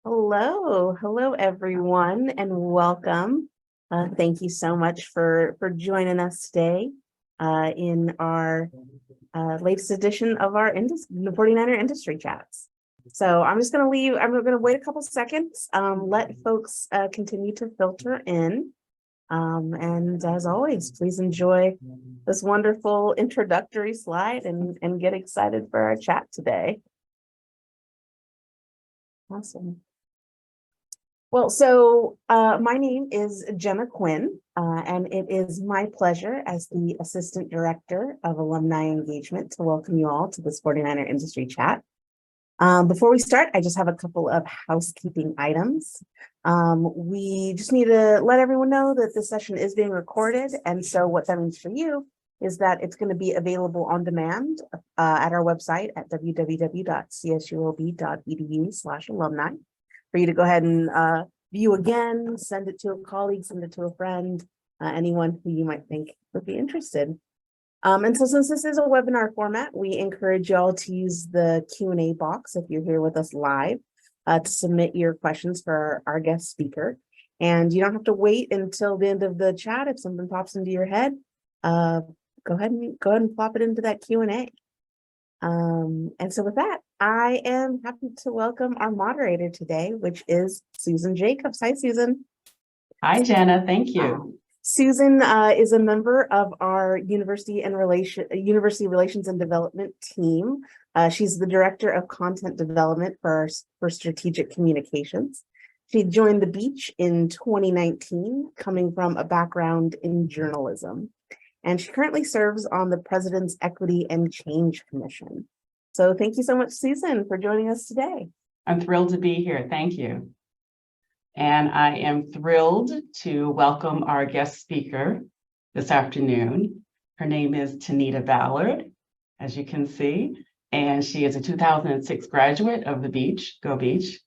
Hello everyone, and welcome. Thank you so much for joining us today in our latest edition of our 49er Industry Chats. So I'm going to wait a couple seconds, let folks continue to filter in. And as always, please enjoy this wonderful introductory slide and get excited for our chat today. Awesome. Well, so my name is Jenna Quinn, and it is my pleasure as the Assistant Director of Alumni Engagement to welcome you all to this 49er Industry Chat. Before we start, I just have a couple of housekeeping items. We just need to let everyone know that this session is being recorded, and so what that means for you is that it's going to be available on demand at our website at www.csulb.edu/alumni. For you to go ahead and view again, send it to a colleague, send it to a friend, anyone who you might think would be interested. And so since this is a webinar format, we encourage y'all to use the Q&A box if you're here with us live to submit your questions for our guest speaker. And you don't have to wait until the end of the chat. If something pops into your head, go ahead and plop it into that Q&A. And so with that, I am happy to welcome our moderator today, which is Susan Jacobs. Hi, Susan. Hi, Jenna. Thank you. Susan is a member of our University Relations and Development team. She's the Director of Content Development for Strategic Communications. She joined the Beach in 2019, coming from a background in journalism. And she currently serves on the President's Equity and Change Commission. So thank you so much, Susan, for joining us today. I'm thrilled to be here. Thank you. And I am thrilled to welcome our guest speaker this afternoon. Her name is TeNita Ballard, as you can see, and she is a 2006 graduate of the Beach, Go Beach.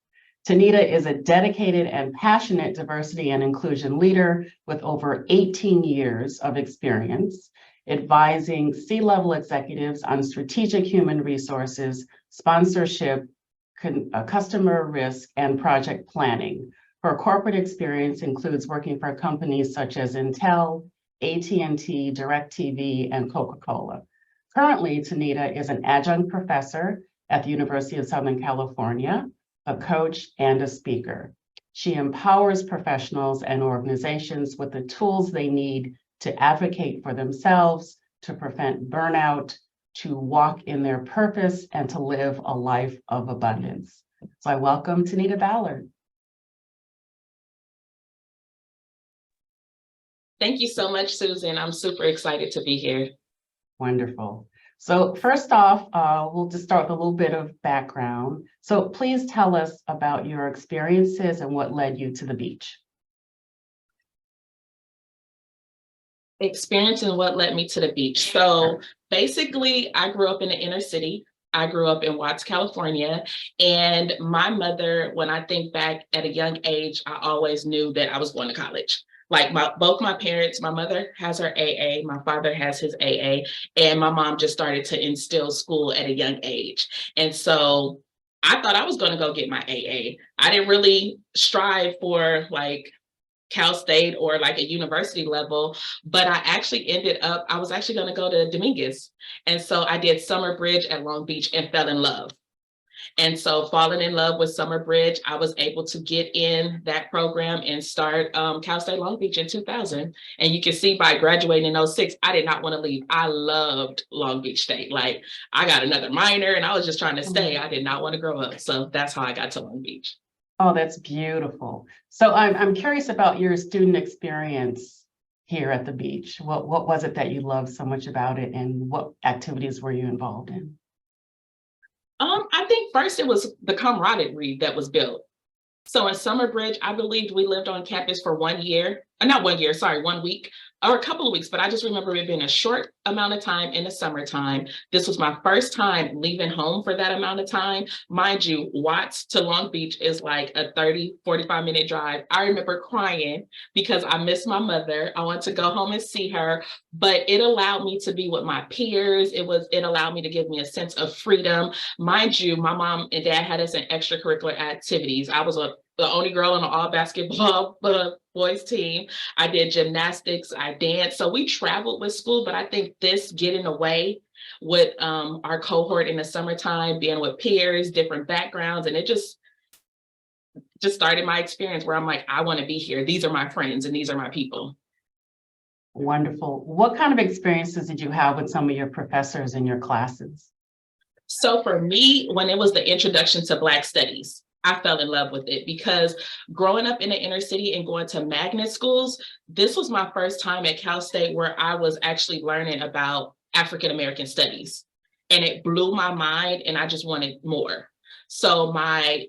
TeNita is a dedicated and passionate diversity and inclusion leader with over 18 years of experience advising C-level executives on strategic human resources, sponsorship, customer risk, and project planning. Her corporate experience includes working for companies such as Intel, AT&T, DirecTV, and Coca-Cola. Currently, TeNita is an adjunct professor at the University of Southern California, a coach, and a speaker. She empowers professionals and organizations with the tools they need to advocate for themselves, to prevent burnout, to walk in their purpose, and to live a life of abundance. So I welcome TeNita Ballard. Thank you so much, Susan. I'm super excited to be here. Wonderful. So first off, we'll just start with a little bit of background. So please tell us about your experiences and what led you to the Beach. Experience and what led me to the Beach. So basically, I grew up in the inner city. I grew up in Watts, California, and my mother, when I think back at a young age, I always knew that I was going to college. Like both my parents, my mother has her AA, my father has his AA, and my mom just started to instill school at a young age. And so I thought I was going to go get my AA. I didn't really strive for like Cal State or like a university level, but I was actually going to go to Dominguez. And so I did Summer Bridge at Long Beach and fell in love. And so falling in love with Summer Bridge, I was able to get in that program and start Cal State Long Beach in 2000. And you can see by graduating in 06, I did not want to leave. I loved Long Beach State. Like I got another minor and I was just trying to stay. I did not want to grow up. So that's how I got to Long Beach. Oh, that's beautiful. So I'm curious about your student experience here at the Beach. What was it that you loved so much about it, and what activities were you involved in? I think first it was the camaraderie that was built. So in Summer Bridge, I believed we lived on campus for 1 year. not 1 year, sorry, 1 week or a couple of weeks, but I just remember it being a short amount of time in the summertime. This was my first time leaving home for that amount of time. Mind you, Watts to Long Beach is like a 30, 45-minute drive. I remember crying because I missed my mother. I wanted to go home and see her, but it allowed me to be with my peers. It allowed me to give me a sense of freedom. Mind you, my mom and dad had us in extracurricular activities. I was the only girl on an all basketball boys team. I did gymnastics, I danced. So we traveled with school, but I think this getting away with our cohort in the summertime, being with peers, different backgrounds, and it just started my experience where I'm like, I want to be here. These are my friends and these are my people. Wonderful. What kind of experiences did you have with some of your professors in your classes? So for me, when it was the introduction to Black Studies, I fell in love with it because growing up in the inner city and going to magnet schools, this was my first time at Cal State where I was actually learning about African American studies. And it blew my mind and I just wanted more. So my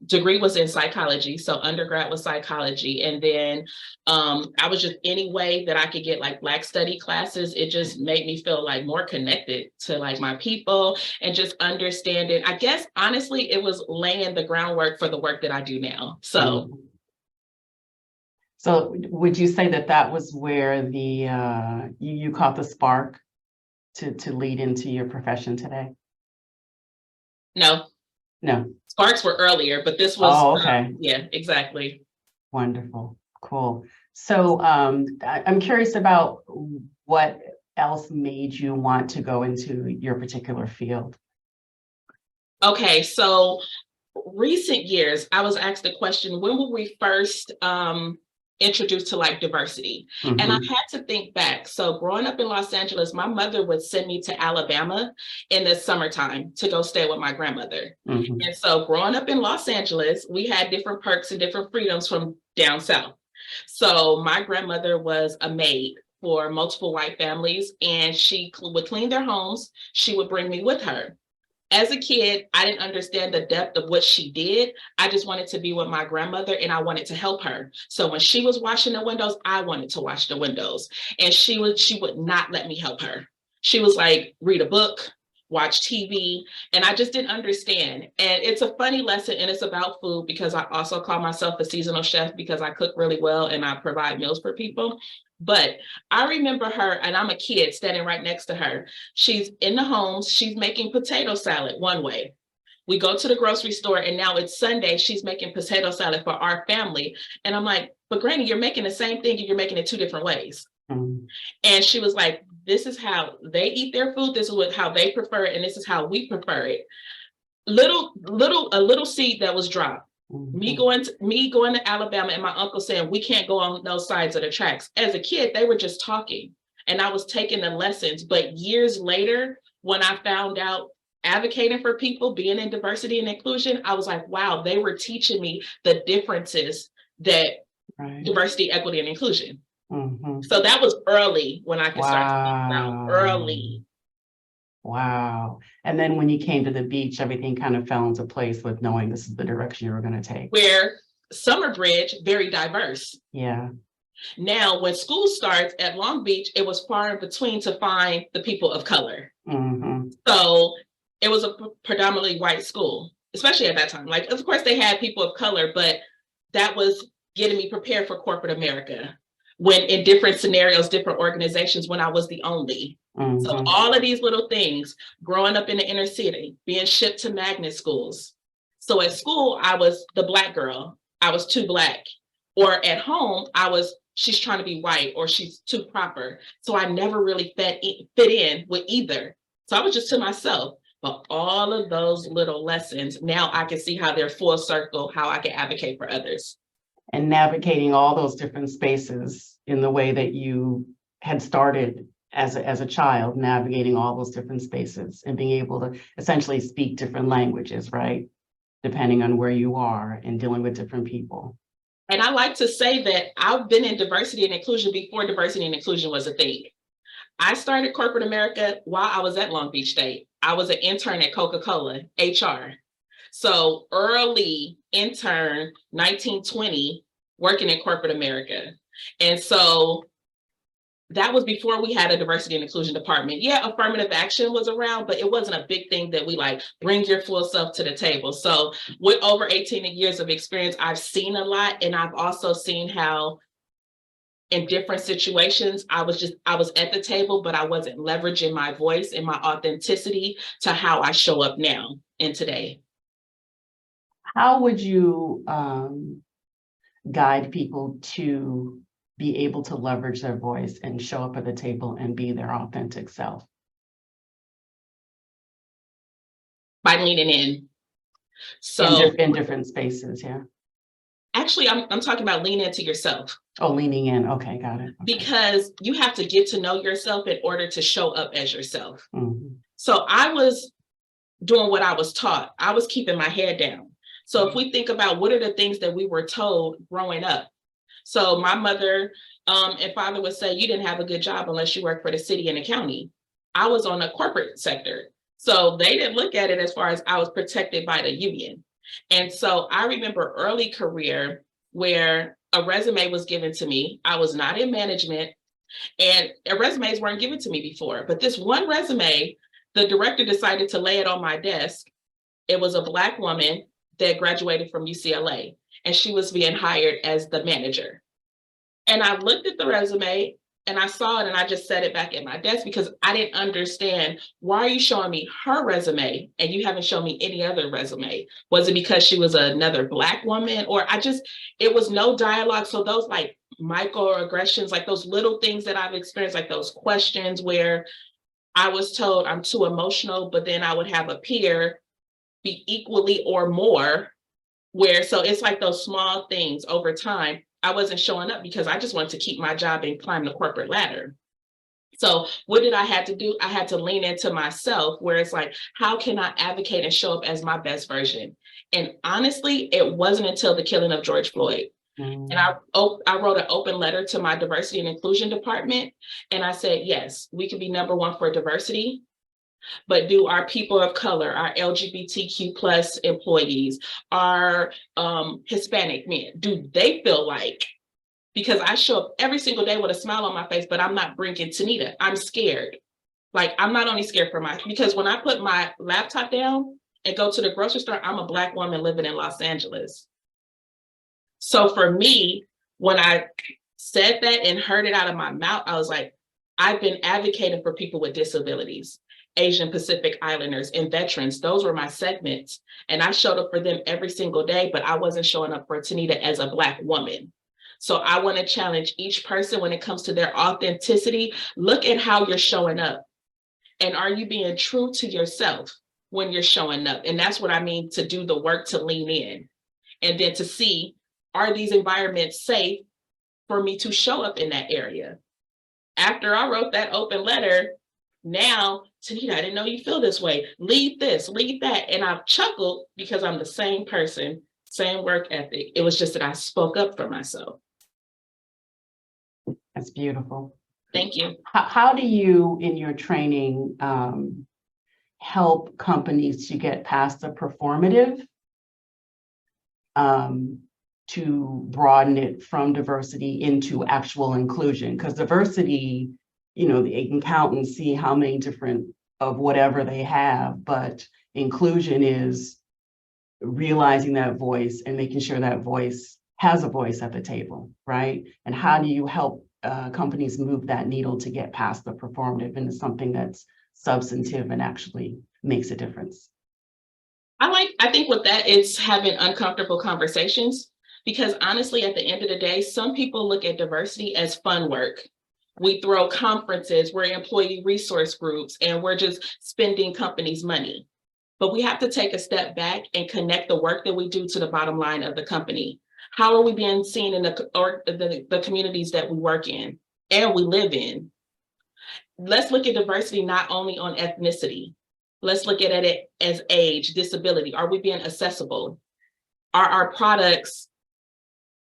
degree was in psychology. So undergrad was psychology. And then I was just any way that I could get like Black study classes. It just made me feel like more connected to like my people and just understanding. I guess, honestly, it was laying the groundwork for the work that I do now. So. So would you say that that was where the you caught the spark to lead into your profession today? No. No. Sparks were earlier, but this was, oh, okay. Yeah, exactly. Wonderful. Cool. So I'm curious about what else made you want to go into your particular field? Okay, so recent years, I was asked the question, when were we first introduced to like diversity? Mm-hmm. And I had to think back. So growing up in Los Angeles, my mother would send me to Alabama in the summertime to go stay with my grandmother. Mm-hmm. And so growing up in Los Angeles, we had different perks and different freedoms from down south. So my grandmother was a maid for multiple white families, and she would clean their homes. She would bring me with her. As a kid, I didn't understand the depth of what she did. I just wanted to be with my grandmother and I wanted to help her. So when she was washing the windows, I wanted to wash the windows. And she would not let me help her. She was like, read a book, watch TV. And I just didn't understand. And it's a funny lesson and it's about food because I also call myself a seasonal chef because I cook really well and I provide meals for people. But I remember her, and I'm a kid standing right next to her. She's in the homes, she's making potato salad one way. We go to the grocery store and now it's Sunday, she's making potato salad for our family. And I'm like, but Granny, you're making the same thing and you're making it 2 different ways. Mm-hmm. And she was like, this is how they eat their food, this is how they prefer it, and this is how we prefer it. A little seed that was dropped. Mm-hmm. Me going to Alabama and my uncle saying we can't go on those sides of the tracks. As a kid, they were just talking and I was taking the lessons. But years later, when I found out advocating for people, being in diversity and inclusion, I was like, wow, they were teaching me the differences that diversity, equity, and inclusion. Mm-hmm. So that was early when I could start to think about early. Wow. And then when you came to the beach, everything kind of fell into place with knowing this is the direction you were going to take. Where Summer Bridge, very diverse. Yeah. Now, when school starts at Long Beach, it was far in between to find the people of color. Mm-hmm. So it was a predominantly white school, especially at that time. Like, of course, they had people of color, but that was getting me prepared for corporate America. When in different scenarios, different organizations, when I was the only. Mm-hmm. So all of these little things, growing up in the inner city, being shipped to magnet schools. So at school, I was the Black girl. I was too Black. Or at home, she's trying to be white or she's too proper. So I never really fit in with either. So I was just to myself. But all of those little lessons, now I can see how they're full circle, how I can advocate for others. And navigating all those different spaces in the way that you had started as a child, navigating all those different spaces and being able to essentially speak different languages, right? Depending on where you are and dealing with different people. And I like to say that I've been in diversity and inclusion before diversity and inclusion was a thing. I started corporate America while I was at Long Beach State. I was an intern at Coca-Cola, HR. So early intern, 1920, working in corporate America. And so that was before we had a diversity and inclusion department. Yeah, affirmative action was around, but it wasn't a big thing that we like, bring your full self to the table. So with over 18 years of experience, I've seen a lot. And I've also seen how in different situations, I was at the table, but I wasn't leveraging my voice and my authenticity to how I show up now and today. How would you guide people to be able to leverage their voice and show up at the table and be their authentic self? By leaning in. So In different spaces, yeah. actually, I'm talking about lean into yourself. Oh, leaning in. Okay, got it. Okay. Because you have to get to know yourself in order to show up as yourself. Mhm. So I was doing what I was taught. I was keeping my head down. So if we think about what are the things that we were told growing up. So my mother and father would say, you didn't have a good job unless you worked for the city and the county. I was on the corporate sector. So they didn't look at it as far as I was protected by the union. And so I remember early career where a resume was given to me. I was not in management and resumes weren't given to me before. But this one resume, the director decided to lay it on my desk. It was a Black woman that graduated from UCLA, and she was being hired as the manager. And I looked at the resume and I saw it and I just set it back at my desk because I didn't understand, why are you showing me her resume and you haven't shown me any other resume? Was it because she was another Black woman? Or it was no dialogue. So those like microaggressions, like those little things that I've experienced, like those questions where I was told I'm too emotional, but then I would have a peer be equally or more, so it's like those small things over time. I wasn't showing up because I just wanted to keep my job and climb the corporate ladder. So what did I have to do? I had to lean into myself, where it's like, how can I advocate and show up as my best version? And honestly, it wasn't until the killing of George Floyd. And I wrote an open letter to my diversity and inclusion department. And I said, yes, we can be #1 for diversity, but do our people of color, our LGBTQ plus employees, our Hispanic men, do they feel like, because I show up every single day with a smile on my face, but I'm not bringing TeNita. I'm scared. Like, I'm not only scared because when I put my laptop down and go to the grocery store, I'm a Black woman living in Los Angeles. So for me, when I said that and heard it out of my mouth, I was like, I've been advocating for people with disabilities, Asian Pacific Islanders, and veterans. Those were my segments. And I showed up for them every single day, but I wasn't showing up for TeNita as a Black woman. So I want to challenge each person when it comes to their authenticity. Look at how you're showing up. And are you being true to yourself when you're showing up? And that's what I mean, to do the work to lean in. And then to see, are these environments safe for me to show up in that area? After I wrote that open letter, now, TeNita, I didn't know you feel this way. Leave this, leave that. And I've chuckled because I'm the same person, same work ethic. It was just that I spoke up for myself. That's beautiful. Thank you. How do you, in your training, help companies to get past the performative to broaden it from diversity into actual inclusion? Because diversity, they can count and see how many different of whatever they have, but inclusion is realizing that voice and making sure that voice has a voice at the table, right? And how do you help companies move that needle to get past the performative into something that's substantive and actually makes a difference? I think with that, it's having uncomfortable conversations, because honestly, at the end of the day, some people look at diversity as fun work. We throw conferences, we're employee resource groups, and we're just spending companies' money. But we have to take a step back and connect the work that we do to the bottom line of the company. How are we being seen in the communities that we work in and we live in? Let's look at diversity not only on ethnicity. Let's look at it as age, disability. Are we being accessible? Are our products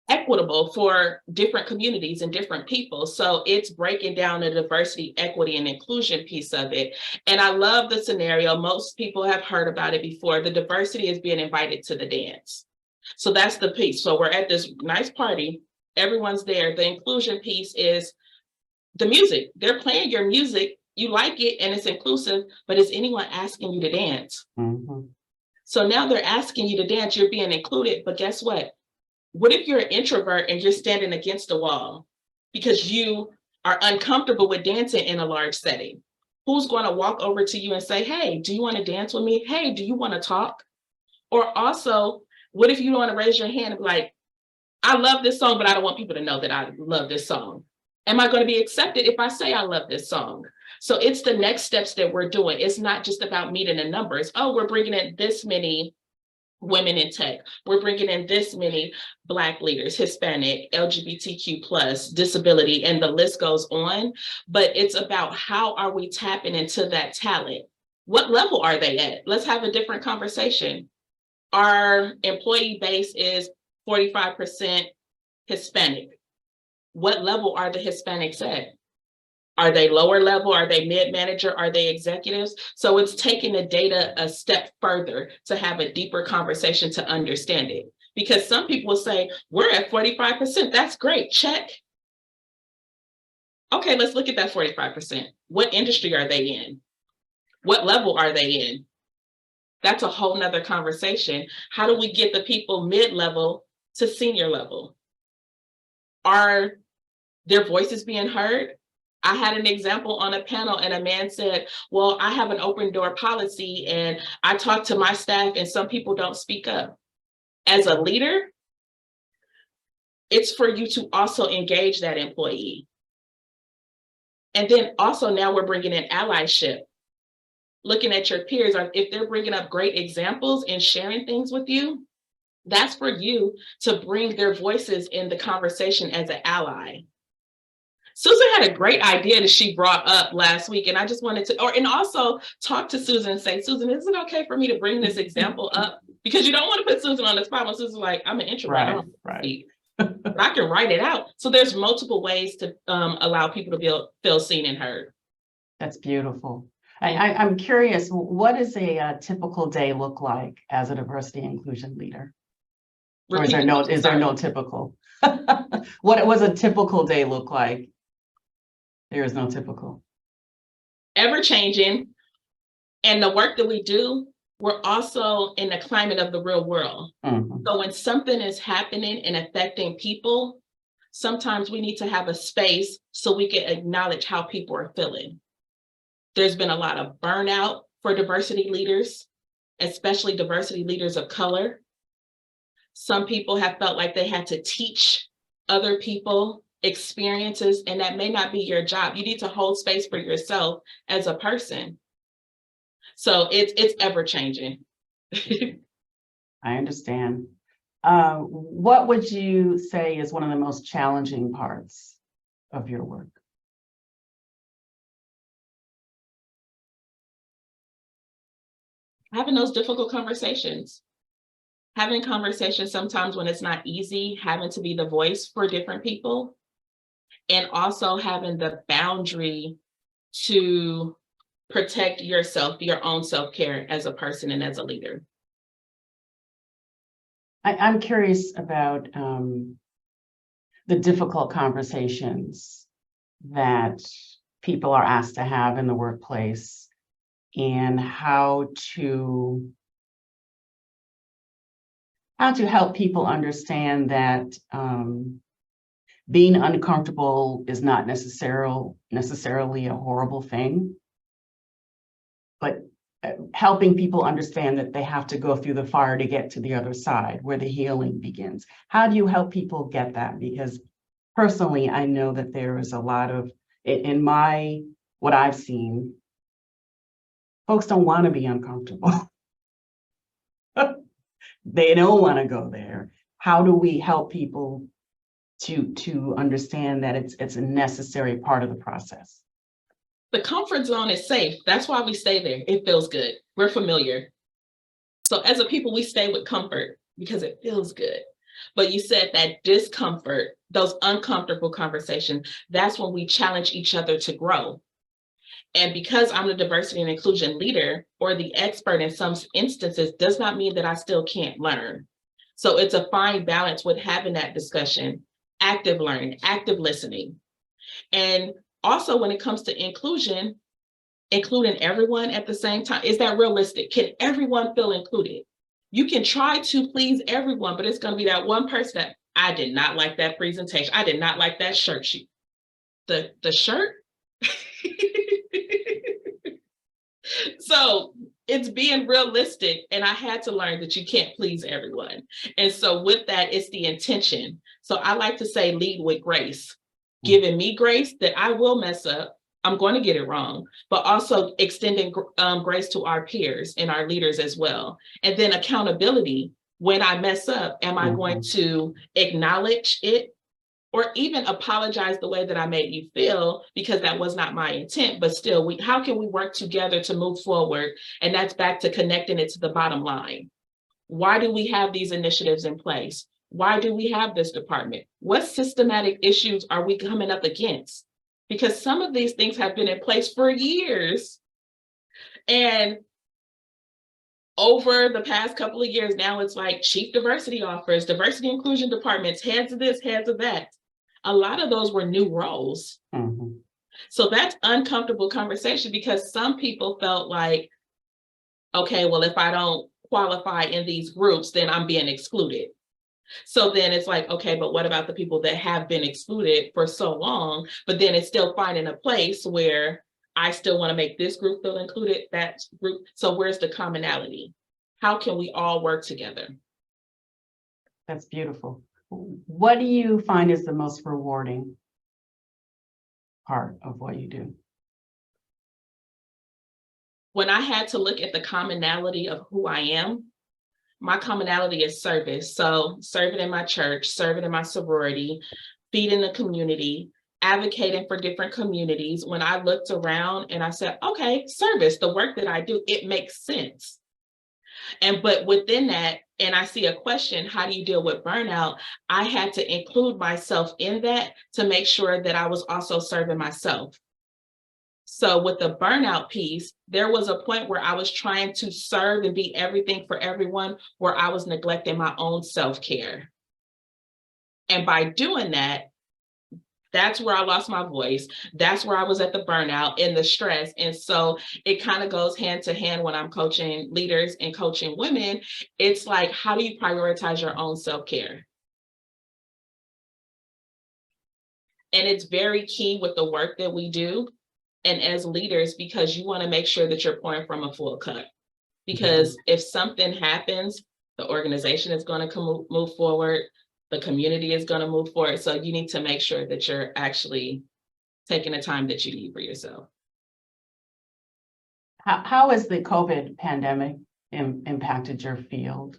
equitable for different communities and different people? So it's breaking down the diversity, equity, and inclusion piece of it. And I love the scenario. Most people have heard about it before. The diversity is being invited to the dance. So that's the piece. So we're at this nice party. everyone's there. The inclusion piece is the music. They're playing your music, you like it and it's inclusive, but is anyone asking you to dance? Mhm. So now they're asking you to dance, you're being included, but guess what? What if you're an introvert and you're standing against a wall because you are uncomfortable with dancing in a large setting? Who's going to walk over to you and say, hey, do you want to dance with me? Hey, do you want to talk? Or also, what if you don't want to raise your hand and be like, I love this song, but I don't want people to know that I love this song. Am I going to be accepted if I say I love this song? So it's the next steps that we're doing. It's not just about meeting the numbers. Oh, we're bringing in this many women in tech. We're bringing in this many Black leaders, Hispanic, LGBTQ plus, disability, and the list goes on. But it's about how are we tapping into that talent? What level are they at? Let's have a different conversation. Our employee base is 45% Hispanic. What level are the Hispanics at? Are they lower level? Are they mid-manager? Are they executives? So it's taking the data a step further to have a deeper conversation to understand it. Because some people will say, we're at 45%, that's great, check. Okay, let's look at that 45%. What industry are they in? What level are they in? That's a whole nother conversation. How do we get the people mid-level to senior level? Are their voices being heard? I had an example on a panel and a man said, well, I have an open door policy and I talk to my staff and some people don't speak up. As a leader, it's for you to also engage that employee. And then also now we're bringing in allyship. Looking at your peers, if they're bringing up great examples and sharing things with you, that's for you to bring their voices in the conversation as an ally. Susan had a great idea that she brought up last week, and I just wanted to, and also talk to Susan and say, Susan, is it okay for me to bring this example up? Because you don't want to put Susan on the spot when Susan's like, I'm an introvert, Right. but I can write it out. So there's multiple ways to allow people to feel seen and heard. That's beautiful. I'm curious, what does a typical day look like as a diversity and inclusion leader? Or is there no typical? What was a typical day look like? There is no typical. Ever changing. And the work that we do, we're also in the climate of the real world. Mm-hmm. So when something is happening and affecting people, sometimes we need to have a space so we can acknowledge how people are feeling. There's been a lot of burnout for diversity leaders, especially diversity leaders of color. Some people have felt like they had to teach other people experiences, and that may not be your job. You need to hold space for yourself as a person. So it's ever changing. I understand. What would you say is one of the most challenging parts of your work? Having those difficult conversations. Having conversations sometimes when it's not easy, having to be the voice for different people, and also having the boundary to protect yourself, your own self-care as a person and as a leader. I'm curious about the difficult conversations that people are asked to have in the workplace and how to help people understand that being uncomfortable is not necessarily a horrible thing, but helping people understand that they have to go through the fire to get to the other side where the healing begins. How do you help people get that? Because personally, I know that there is a lot of, what I've seen, folks don't want to be uncomfortable. They don't want to go there. How do we help people to understand that it's a necessary part of the process? The comfort zone is safe. That's why we stay there. It feels good. We're familiar. So as a people, we stay with comfort because it feels good. But you said that discomfort, those uncomfortable conversations, that's when we challenge each other to grow. And because I'm the diversity and inclusion leader or the expert in some instances does not mean that I still can't learn. So it's a fine balance with having that discussion. active learning, active listening. And also when it comes to inclusion, including everyone at the same time, is that realistic? Can everyone feel included? You can try to please everyone, but it's going to be that one person that I did not like that presentation. I did not like that shirt sheet. The shirt. So it's being realistic, and I had to learn that you can't please everyone. And so with that, it's the intention. So I like to say lead with grace, giving me grace that I will mess up. I'm going to get it wrong, but also extending grace to our peers and our leaders as well. And then accountability. When I mess up, am I going to acknowledge it or even apologize the way that I made you feel, because that was not my intent, but still, how can we work together to move forward? And that's back to connecting it to the bottom line. Why do we have these initiatives in place? Why do we have this department? What systematic issues are we coming up against? Because some of these things have been in place for years. And over the past couple of years, now it's like chief diversity officers, diversity inclusion departments, heads of this, heads of that. A lot of those were new roles. So that's uncomfortable conversation, because some people felt like, okay, well, if I don't qualify in these groups, then I'm being excluded. So then it's like, okay, but what about the people that have been excluded for so long, but then it's still finding a place where I still want to make this group feel included, that group. So where's the commonality? How can we all work together? That's beautiful. What do you find is the most rewarding part of what you do? When I had to look at the commonality of who I am, my commonality is service. So serving in my church, serving in my sorority, feeding the community, advocating for different communities. When I looked around and I said, okay, service, the work that I do, it makes sense. But within that, and I see a question, how do you deal with burnout? I had to include myself in that to make sure that I was also serving myself. So with the burnout piece, there was a point where I was trying to serve and be everything for everyone, where I was neglecting my own self-care. And by doing that, that's where I lost my voice. That's where I was at the burnout and the stress. And so it kind of goes hand to hand when I'm coaching leaders and coaching women. It's like, how do you prioritize your own self-care? And it's very key with the work that we do. And as leaders, because you want to make sure that you're pouring from a full cup. Because if something happens, the organization is going to move forward. The community is going to move forward. So you need to make sure that you're actually taking the time that you need for yourself. How has the COVID pandemic impacted your field?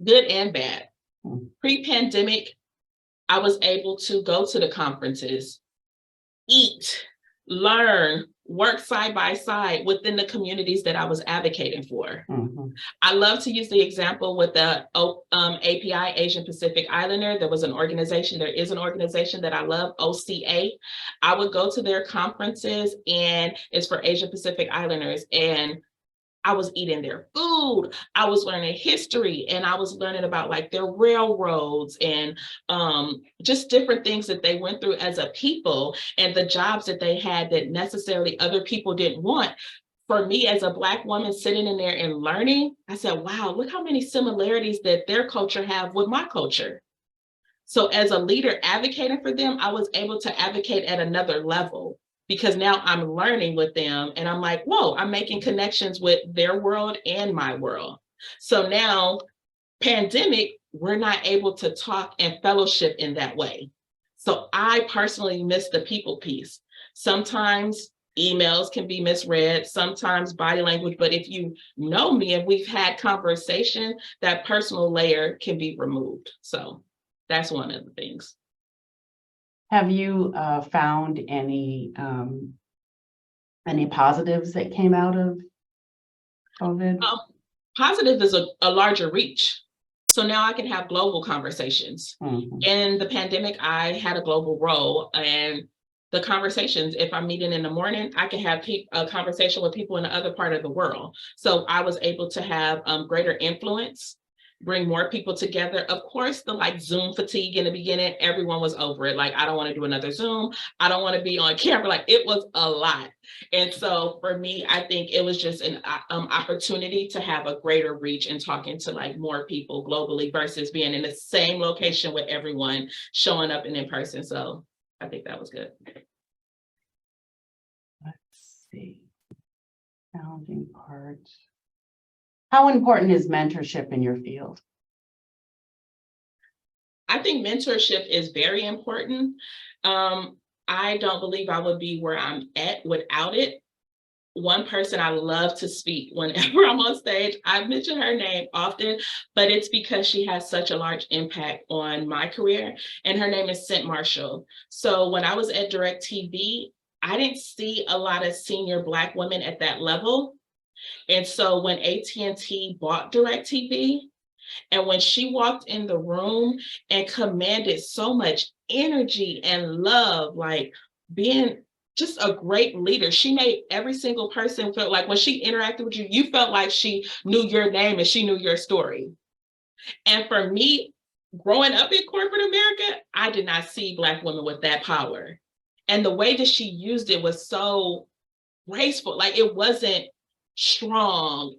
Good and bad. Pre-pandemic, I was able to go to the conferences, eat, learn, work side by side within the communities that I was advocating for. I love to use the example with the API, Asian Pacific Islander. There is an organization that I love, OCA. I would go to their conferences, and it's for Asian Pacific Islanders. And I was eating their food. I was learning history, and I was learning about like their railroads and just different things that they went through as a people, and the jobs that they had that necessarily other people didn't want. For me as a Black woman sitting in there and learning, I said, wow, look how many similarities that their culture have with my culture. So as a leader advocating for them, I was able to advocate at another level, because now I'm learning with them, and I'm like, whoa, I'm making connections with their world and my world. So now, pandemic, we're not able to talk and fellowship in that way. So I personally miss the people piece. Sometimes emails can be misread, sometimes body language, but if you know me and we've had conversation, that personal layer can be removed. So that's one of the things. Have you found any positives that came out of COVID? Positive is a larger reach. So now I can have global conversations. In the pandemic, I had a global role, and the conversations, if I'm meeting in the morning, I can have a conversation with people in the other part of the world. So I was able to have greater influence. bring more people together. Of course, the like Zoom fatigue in the beginning, everyone was over it. Like, I don't want to do another Zoom. I don't want to be on camera. Like, it was a lot. And so for me, I think it was just an opportunity to have a greater reach and talking to like more people globally versus being in the same location with everyone showing up and in person. So I think that was good. Let's see. Challenging part. How important is mentorship in your field? I think mentorship is very important. I don't believe I would be where I'm at without it. One person I love to speak whenever I'm on stage, I mention her name often, but it's because she has such a large impact on my career, and her name is Cent Marshall. So when I was at DirecTV, I didn't see a lot of senior Black women at that level. And so when AT&T bought DirecTV, and when she walked in the room and commanded so much energy and love, like being just a great leader, she made every single person feel like when she interacted with you, you felt like she knew your name and she knew your story. And for me, growing up in corporate America, I did not see Black women with that power. And the way that she used it was so graceful. Like, it wasn't strong,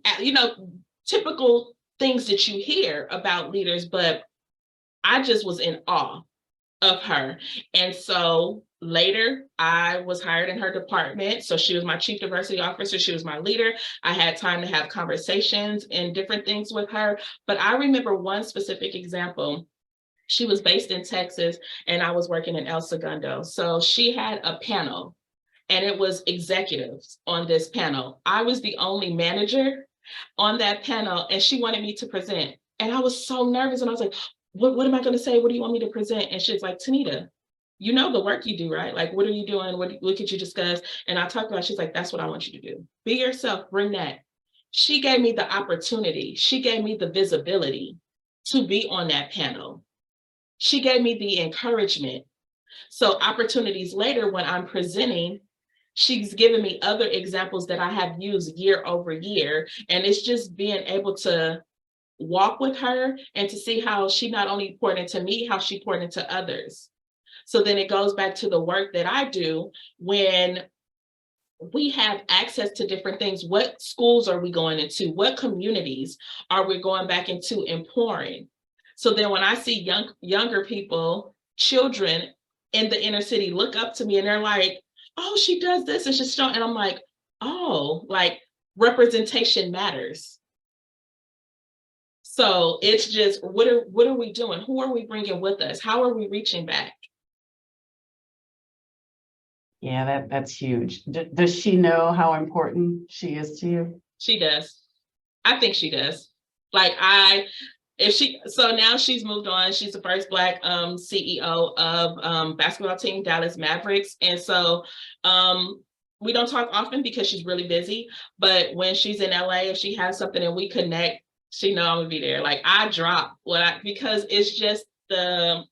typical things that you hear about leaders, but I just was in awe of her. And so later I was hired in her department. So she was my chief diversity officer. She was my leader. I had time to have conversations and different things with her. But I remember one specific example. She was based in Texas and I was working in El Segundo. So she had a panel and it was executives on this panel. I was the only manager on that panel and she wanted me to present. And I was so nervous and I was like, what am I going to say? What do you want me to present? And she's like, TeNita, you know the work you do, right? Like, what are you doing? What could you discuss? And I talked about, she's like, that's what I want you to do. Be yourself, bring that. She gave me the opportunity. She gave me the visibility to be on that panel. She gave me the encouragement. So opportunities later when I'm presenting, she's given me other examples that I have used year over year. And it's just being able to walk with her and to see how she not only poured into me, how she poured into others. So then it goes back to the work that I do when we have access to different things. What schools are we going into? What communities are we going back into and pouring? So then when I see younger people, children in the inner city look up to me and they're like, oh, she does this and she's showing, and I'm like, oh, like representation matters. So it's just, what are we doing? Who are we bringing with us? How are we reaching back? Yeah, that's huge. Does she know how important she is to you? She does. I think she does. Like so now she's moved on. She's the first Black CEO of basketball team Dallas Mavericks. And so we don't talk often because she's really busy. But when she's in LA, if she has something and we connect, she know I'm gonna be there. Like, I drop because it's just to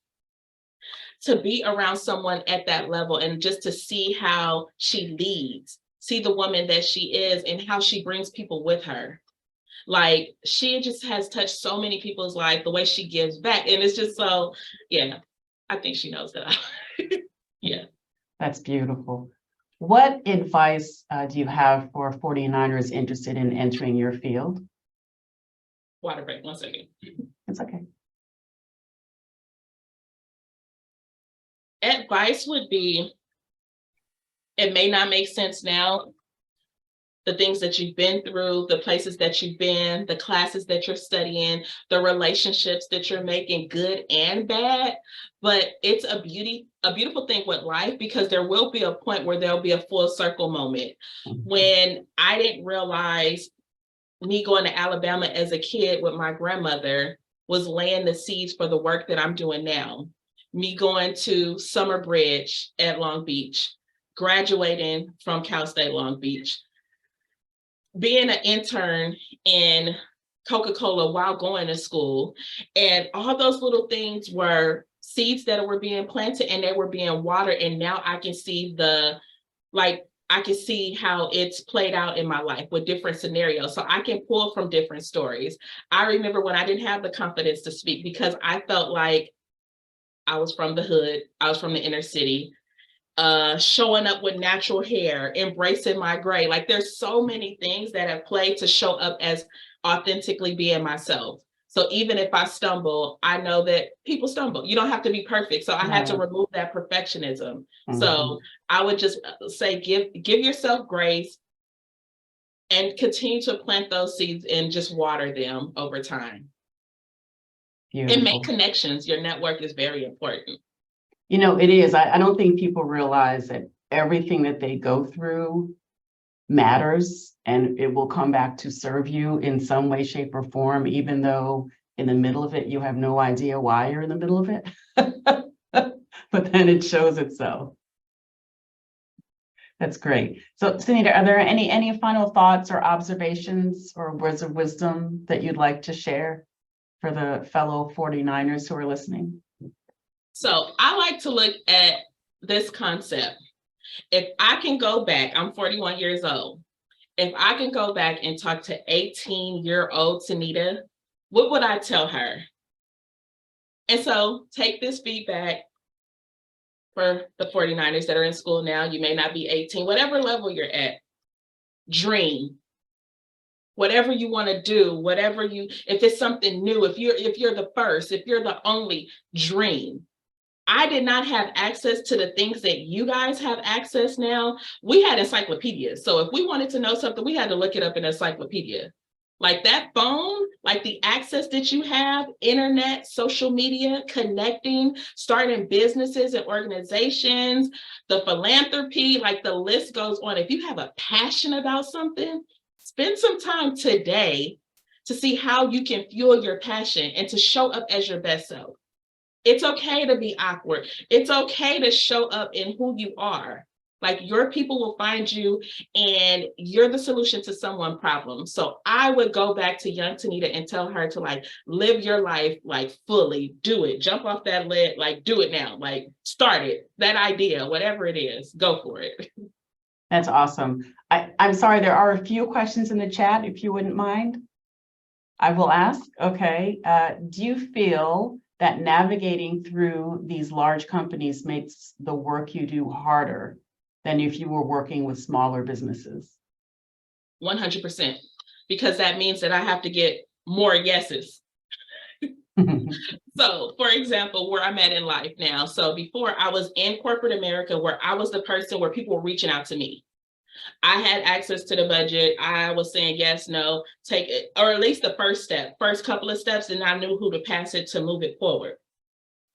be around someone at that level and just to see how she leads, see the woman that she is and how she brings people with her. Like, she just has touched so many people's life, the way she gives back. And it's just so, yeah, I think she knows that. Yeah. That's beautiful. What advice do you have for 49ers interested in entering your field? Water break, 1 second. It's okay. Advice would be, it may not make sense now, the things that you've been through, the places that you've been, the classes that you're studying, the relationships that you're making, good and bad, but it's a beautiful thing with life, because there will be a point where there'll be a full circle moment. When I didn't realize me going to Alabama as a kid with my grandmother was laying the seeds for the work that I'm doing now. Me going to Summer Bridge at Long Beach, graduating from Cal State Long Beach, being an intern in Coca-Cola while going to school. And all those little things were seeds that were being planted and they were being watered. And now I can see I can see how it's played out in my life with different scenarios. So I can pull from different stories. I remember when I didn't have the confidence to speak because I felt like I was from the hood, I was from the inner city, showing up with natural hair, embracing my gray. Like there's so many things that have played to show up as authentically being myself. So even if I stumble, I know that people stumble. You don't have to be perfect. So I had to remove that perfectionism. So I would just say, give yourself grace and continue to plant those seeds and just water them over time. Beautiful. And make connections. Your network is very important. You know, it is. I don't think people realize that everything that they go through matters, and it will come back to serve you in some way, shape, or form, even though in the middle of it, you have no idea why you're in the middle of it. But then it shows itself. That's great. So, TeNita, are there any final thoughts or observations or words of wisdom that you'd like to share for the fellow 49ers who are listening? So I like to look at this concept. If I can go back, I'm 41 years old. If I can go back and talk to 18-year-old TeNita, what would I tell her? And so take this feedback for the 49ers that are in school now. You may not be 18, whatever level you're at. Dream. Whatever you want to do, if it's something new, if you're the first, if you're the only, dream. I did not have access to the things that you guys have access now. We had encyclopedias. So if we wanted to know something, we had to look it up in an encyclopedia. Like that phone, like the access that you have, internet, social media, connecting, starting businesses and organizations, the philanthropy, like the list goes on. If you have a passion about something, spend some time today to see how you can fuel your passion and to show up as your best self. It's okay to be awkward. It's okay to show up in who you are. Like your people will find you and you're the solution to someone's problem. So I would go back to young TeNita and tell her to like live your life like fully, do it, jump off that lid, like do it now, like start it, that idea, whatever it is, go for it. That's awesome. I'm sorry, there are a few questions in the chat, if you wouldn't mind. I will ask, okay. Do you feel that navigating through these large companies makes the work you do harder than if you were working with smaller businesses? 100%, because that means that I have to get more yeses. So, for example, where I'm at in life now. So before I was in corporate America, where I was the person where people were reaching out to me. I had access to the budget. I was saying yes, no, take it, or at least the first couple of steps, and I knew who to pass it to move it forward.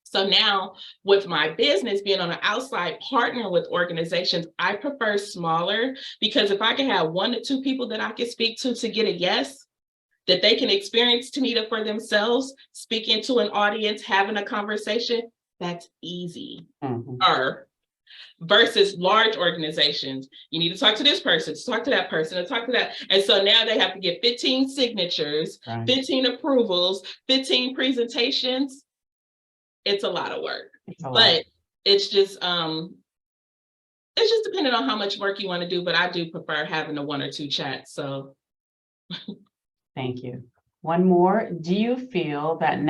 So now with my business being on the outside partner with organizations, I prefer smaller, because if I can have 1 to 2 people that I can speak to get a yes, that they can experience TeNita for themselves, speaking to an audience, having a conversation, that's easy. Versus large organizations, you need to talk to this person, to talk to that person, to talk to that. And so now they have to get 15 signatures, 15 approvals, 15 presentations. It's a lot of work, but it's just depending on how much work you want to do, but I do prefer having a 1 or 2 chats, so. Thank you. One more. Do you feel that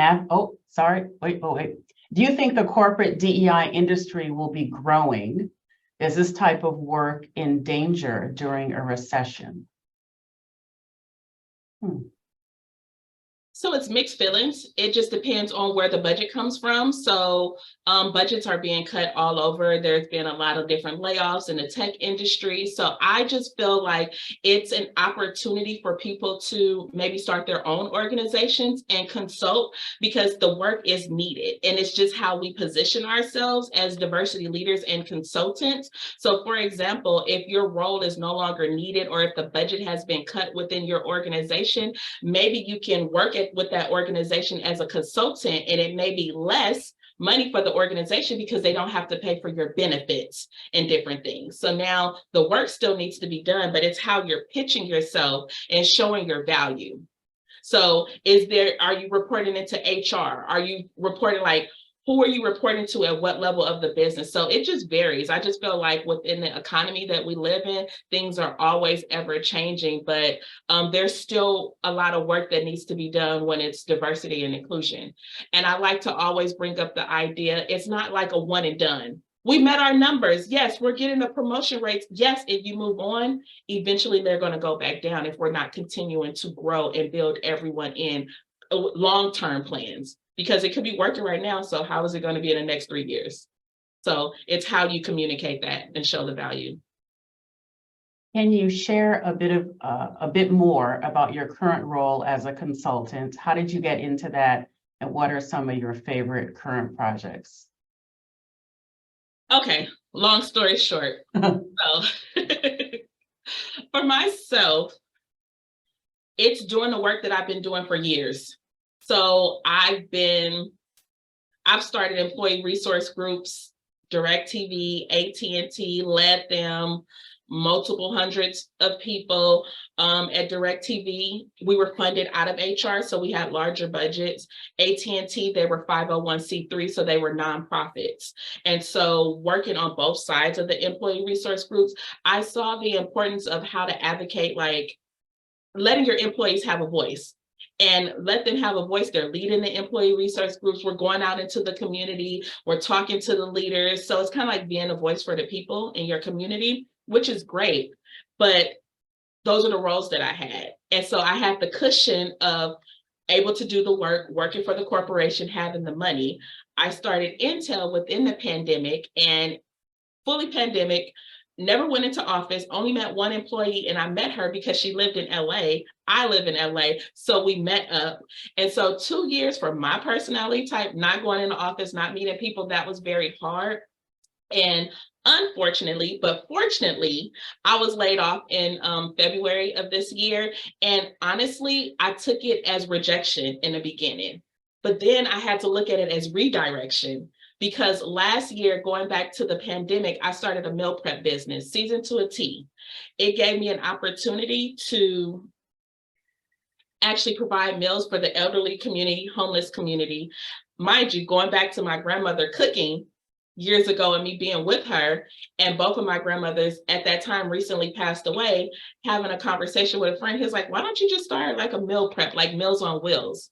do you think the corporate DEI industry will be growing? Is this type of work in danger during a recession? So it's mixed feelings. It just depends on where the budget comes from. So budgets are being cut all over. There's been a lot of different layoffs in the tech industry. So I just feel like it's an opportunity for people to maybe start their own organizations and consult, because the work is needed. And it's just how we position ourselves as diversity leaders and consultants. So for example, if your role is no longer needed, or if the budget has been cut within your organization, maybe you can work with that organization as a consultant, and it may be less money for the organization because they don't have to pay for your benefits and different things. So now the work still needs to be done, but it's how you're pitching yourself and showing your value. So are you reporting into HR? Are you reporting like, who are you reporting to at what level of the business? So it just varies. I just feel like within the economy that we live in, things are always ever changing, but there's still a lot of work that needs to be done when it's diversity and inclusion. And I like to always bring up the idea, it's not like a one and done. We met our numbers. Yes, we're getting the promotion rates. Yes, if you move on, eventually they're going to go back down if we're not continuing to grow and build everyone in long-term plans, because it could be working right now. So how is it going to be in the next 3 years? So it's how you communicate that and show the value. Can you share a bit more about your current role as a consultant? How did you get into that? And what are some of your favorite current projects? Okay, long story short. So for myself, it's doing the work that I've been doing for years. So I've started employee resource groups, DirecTV, AT&T, led them, multiple hundreds of people. At DirecTV, we were funded out of HR, so we had larger budgets. AT&T, they were 501c3, so they were nonprofits. And so working on both sides of the employee resource groups, I saw the importance of how to advocate, like letting your employees have a voice. And let them have a voice. They're leading the employee resource groups. We're going out into the community. We're talking to the leaders. So it's kind of like being a voice for the people in your community, which is great. But those are the roles that I had. And so I had the cushion of able to do the work, working for the corporation, having the money. I started Intel within the pandemic, and fully pandemic, never went into office, only met one employee, and I met her because she lived in LA. I live in LA, so we met up. And so 2 years for my personality type, not going into office, not meeting people, that was very hard. And unfortunately, but fortunately, I was laid off in February of this year. And honestly, I took it as rejection in the beginning, but then I had to look at it as redirection. Because last year, going back to the pandemic, I started a meal prep business, seasoned to a T. It gave me an opportunity to actually provide meals for the elderly community, homeless community. Mind you, going back to my grandmother cooking years ago and me being with her, and both of my grandmothers at that time recently passed away, having a conversation with a friend, he's like, why don't you just start like a meal prep, like Meals on Wheels?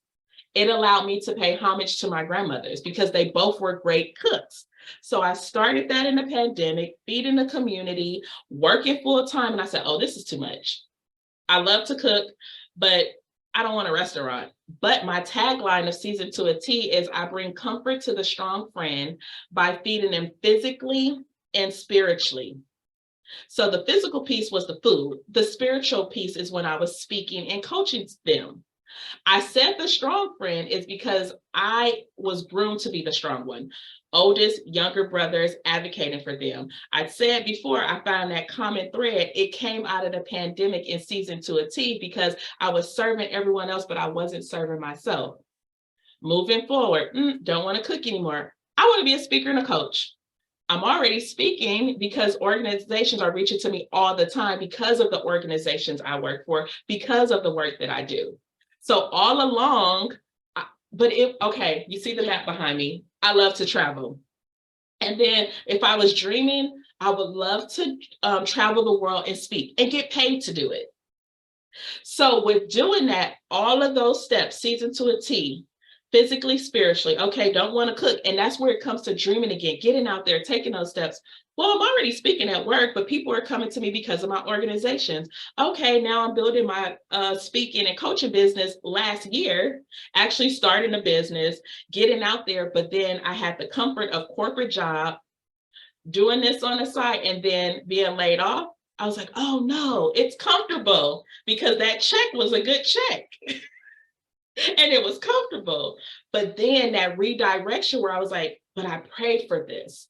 It allowed me to pay homage to my grandmothers because they both were great cooks. So I started that in the pandemic, feeding the community, working full time. And I said, oh, this is too much. I love to cook, but I don't want a restaurant. But my tagline of Seasoned to a T is I bring comfort to the strong friend by feeding them physically and spiritually. So the physical piece was the food. The spiritual piece is when I was speaking and coaching them. I said the strong friend is because I was groomed to be the strong one. Oldest, younger brothers, advocating for them. I said before, I found that common thread. It came out of the pandemic in Seasoned to a T because I was serving everyone else, but I wasn't serving myself. Moving forward, don't want to cook anymore. I want to be a speaker and a coach. I'm already speaking because organizations are reaching to me all the time because of the organizations I work for, because of the work that I do. So all along, okay, you see the map behind me. I love to travel. And then if I was dreaming, I would love to travel the world and speak and get paid to do it. So with doing that, all of those steps, Seasoned to a T, physically, spiritually, okay, don't want to cook. And that's where it comes to dreaming again, getting out there, taking those steps. Well, I'm already speaking at work, but people are coming to me because of my organizations. Okay, now I'm building my speaking and coaching business last year, actually starting a business, getting out there, but then I had the comfort of corporate job, doing this on the side, and then being laid off. I was like, oh no, it's comfortable because that check was a good check. And it was comfortable. But then that redirection where I was like, but I prayed for this.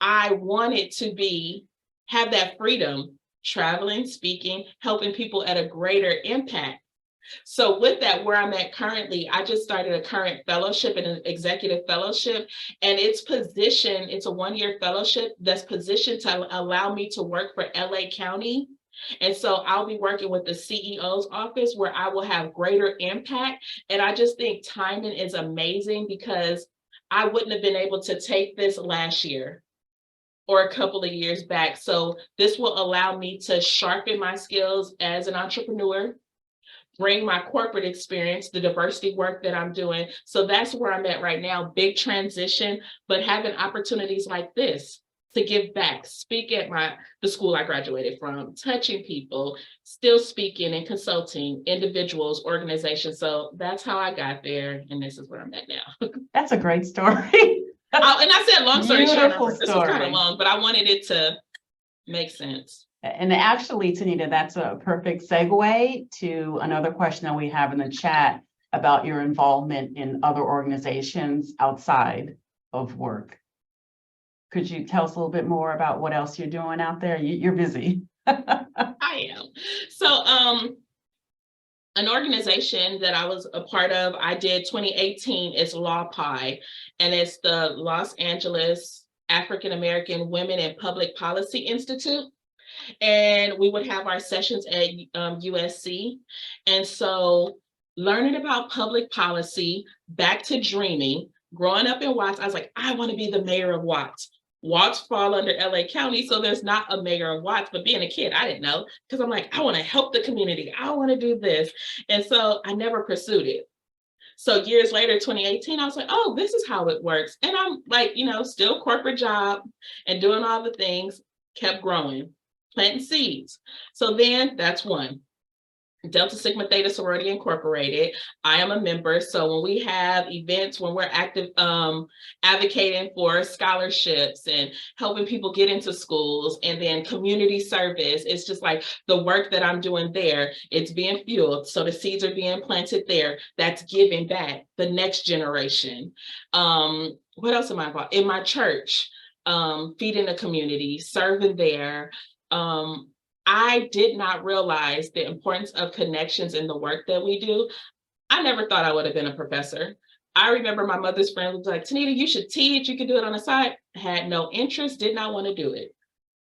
I wanted to have that freedom, traveling, speaking, helping people at a greater impact. So with that, where I'm at currently, I just started a current fellowship and an executive fellowship, and it's a 1-year fellowship that's positioned to allow me to work for LA County. And so I'll be working with the CEO's office where I will have greater impact. And I just think timing is amazing because I wouldn't have been able to take this last year or a couple of years back. So this will allow me to sharpen my skills as an entrepreneur, bring my corporate experience, the diversity work that I'm doing. So that's where I'm at right now, big transition, but having opportunities like this to give back, speak at the school I graduated from, touching people, still speaking and consulting individuals, organizations. So that's how I got there. And this is where I'm at now. That's a great story. And I said long story short, Beautiful this was kind story. of long, but I wanted it to make sense. And actually, TeNita, that's a perfect segue to another question that we have in the chat about your involvement in other organizations outside of work. Could you tell us a little bit more about what else you're doing out there? You're busy. I am. So an organization that I was a part of, I did 2018, is Law Pi, and it's the Los Angeles African American Women in Public Policy Institute. And we would have our sessions at USC. And so learning about public policy, back to dreaming, growing up in Watts, I was like, I want to be the mayor of Watts. Watts fall under LA County, so there's not a mayor of Watts, but being a kid, I didn't know, because I'm like, I want to help the community. I want to do this. And so I never pursued it. So years later, 2018, I was like, oh, this is how it works. And I'm like, still corporate job and doing all the things, kept growing, planting seeds. So then that's one. Delta Sigma Theta Sorority Incorporated. I am a member. So when we have events, when we're active, advocating for scholarships and helping people get into schools, and then community service, it's just like the work that I'm doing there, it's being fueled. So the seeds are being planted there. That's giving back the next generation. What else am I involved in? My church, feeding the community, serving there. I did not realize the importance of connections in the work that we do. I never thought I would have been a professor. I remember my mother's friend was like, TeNita, you should teach, you could do it on the side. Had no interest, did not want to do it.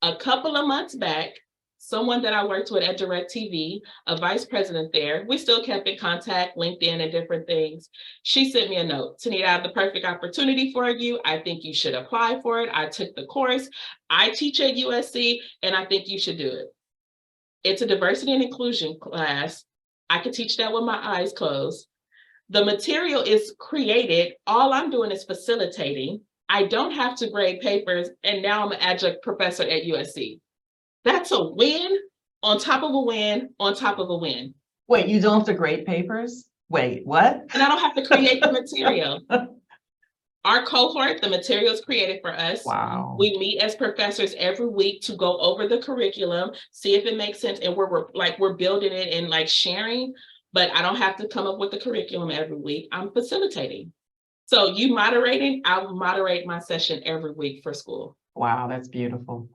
A couple of months back, someone that I worked with at DirecTV, a vice president there, we still kept in contact, LinkedIn and different things. She sent me a note, TeNita, I have the perfect opportunity for you. I think you should apply for it. I took the course. I teach at USC, and I think you should do it. It's a diversity and inclusion class. I could teach that with my eyes closed. The material is created. All I'm doing is facilitating. I don't have to grade papers, and now I'm an adjunct professor at USC. That's a win on top of a win on top of a win. Wait, you don't have to grade papers? Wait, what? And I don't have to create the material. Our cohort, the material is created for us. Wow. We meet as professors every week to go over the curriculum, see if it makes sense, and we're building it and like sharing, but I don't have to come up with the curriculum every week. I'm facilitating. So you moderating, I'll moderate my session every week for school. Wow, that's beautiful.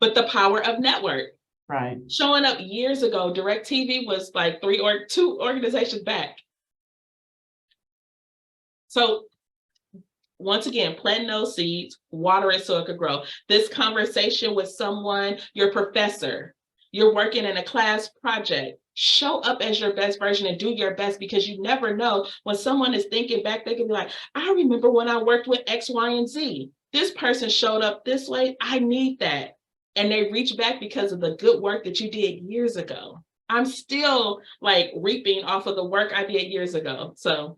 But the power of network. Right. Showing up years ago, DirecTV was like two organizations back. So once again, plant those seeds, water it so it could grow. This conversation with someone, your professor, you're working in a class project, show up as your best version and do your best, because you never know when someone is thinking back, they can be like, I remember when I worked with X, Y, and Z. This person showed up this way, I need that. And they reach back because of the good work that you did years ago. I'm still like reaping off of the work I did years ago, so.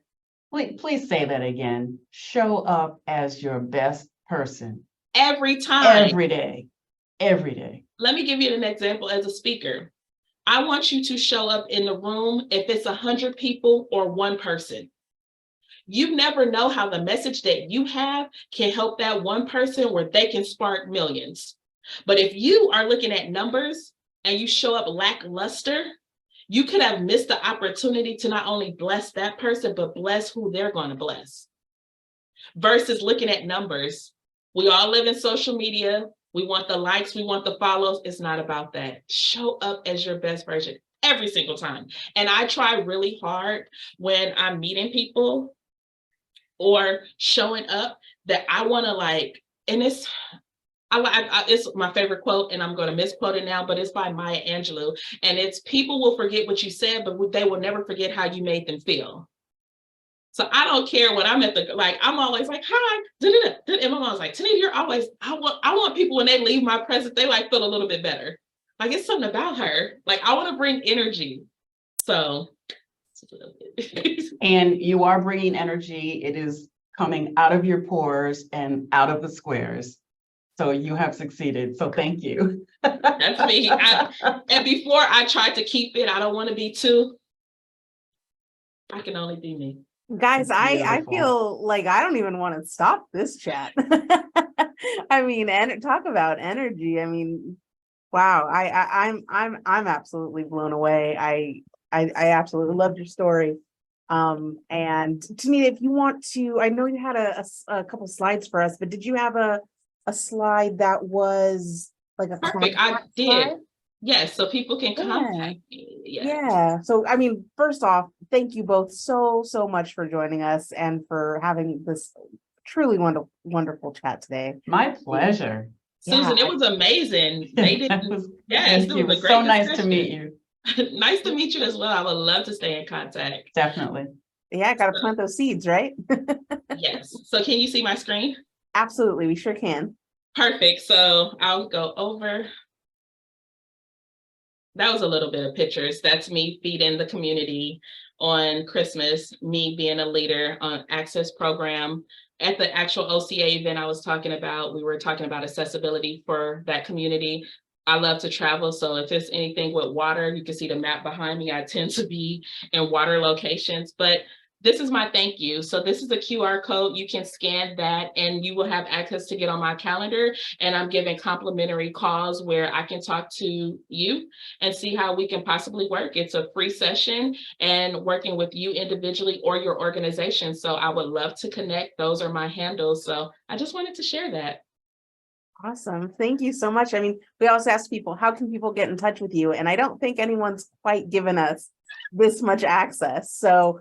Please say that again. Show up as your best person. Every time. Every day. Every day. Let me give you an example as a speaker. I want you to show up in the room if it's 100 people or one person. You never know how the message that you have can help that one person where they can spark millions. But if you are looking at numbers and you show up lackluster, you could have missed the opportunity to not only bless that person, but bless who they're going to bless. Versus looking at numbers. We all live in social media. We want the likes, we want the follows. It's not about that. Show up as your best version every single time. And I try really hard when I'm meeting people or showing up that I want to like, and it's my favorite quote, and I'm going to misquote it now, but it's by Maya Angelou. And it's, people will forget what you said, but they will never forget how you made them feel. So I don't care when I'm at the, like, I'm always like, hi, da-da-da, da-da. And my mom's like, TeNita, you're always, I want people when they leave my presence, they like feel a little bit better. Like it's something about her. Like I want to bring energy. So. And you are bringing energy. It is coming out of your pores and out of the squares. So you have succeeded. So thank you. That's me. And before I tried to keep it, I don't want to be too. I can only be me. Guys, I Beautiful. feel like I don't even want to stop this chat. I mean, and talk about energy. I mean, wow, I'm absolutely blown away. I absolutely loved your story. And TeNita, if you want to, I know you had a couple slides for us, but did you have a slide that was like a Perfect. I contact did. slide? Yes, so people can Yeah. contact me. Yes. Yeah. So, I mean, first off, thank you both so much for joining us and for having this truly wonderful chat today. My pleasure. Susan, Yeah. it was amazing. They didn't. Yes, Thank it you. was It a was so great nice to discussion. meet you. Nice to meet you as well. I would love to stay in contact. Definitely. Yeah, I gotta plant those seeds, right? Yes. So can you see my screen? Absolutely, we sure can. Perfect. So I'll go over. That was a little bit of pictures. That's me feeding the community on Christmas, me being a leader on Access Program. At the actual OCA event I was talking about, we were talking about accessibility for that community. I love to travel, so if it's anything with water, you can see the map behind me. I tend to be in water locations, but this is my thank you. So this is a QR code. You can scan that and you will have access to get on my calendar. And I'm giving complimentary calls where I can talk to you and see how we can possibly work. It's a free session and working with you individually or your organization. So I would love to connect. Those are my handles. So I just wanted to share that. Awesome. Thank you so much. I mean, we also asked people, how can people get in touch with you? And I don't think anyone's quite given us this much access. So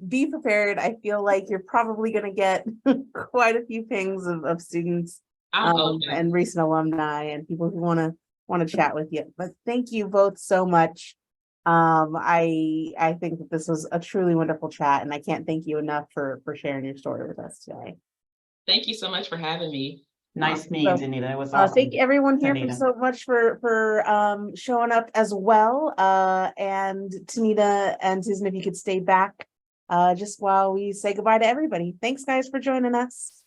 be prepared. I feel like you're probably going to get quite a few pings of students and recent alumni and people who want to chat with you. But thank you both so much. I think that this was a truly wonderful chat, and I can't thank you enough for sharing your story with us today. Thank you so much for having me. Nice meeting you, TeNita. It was awesome. Thank everyone here TeNita. for so much for showing up as well. And TeNita and Susan, if you could stay back just while we say goodbye to everybody. Thanks, guys, for joining us.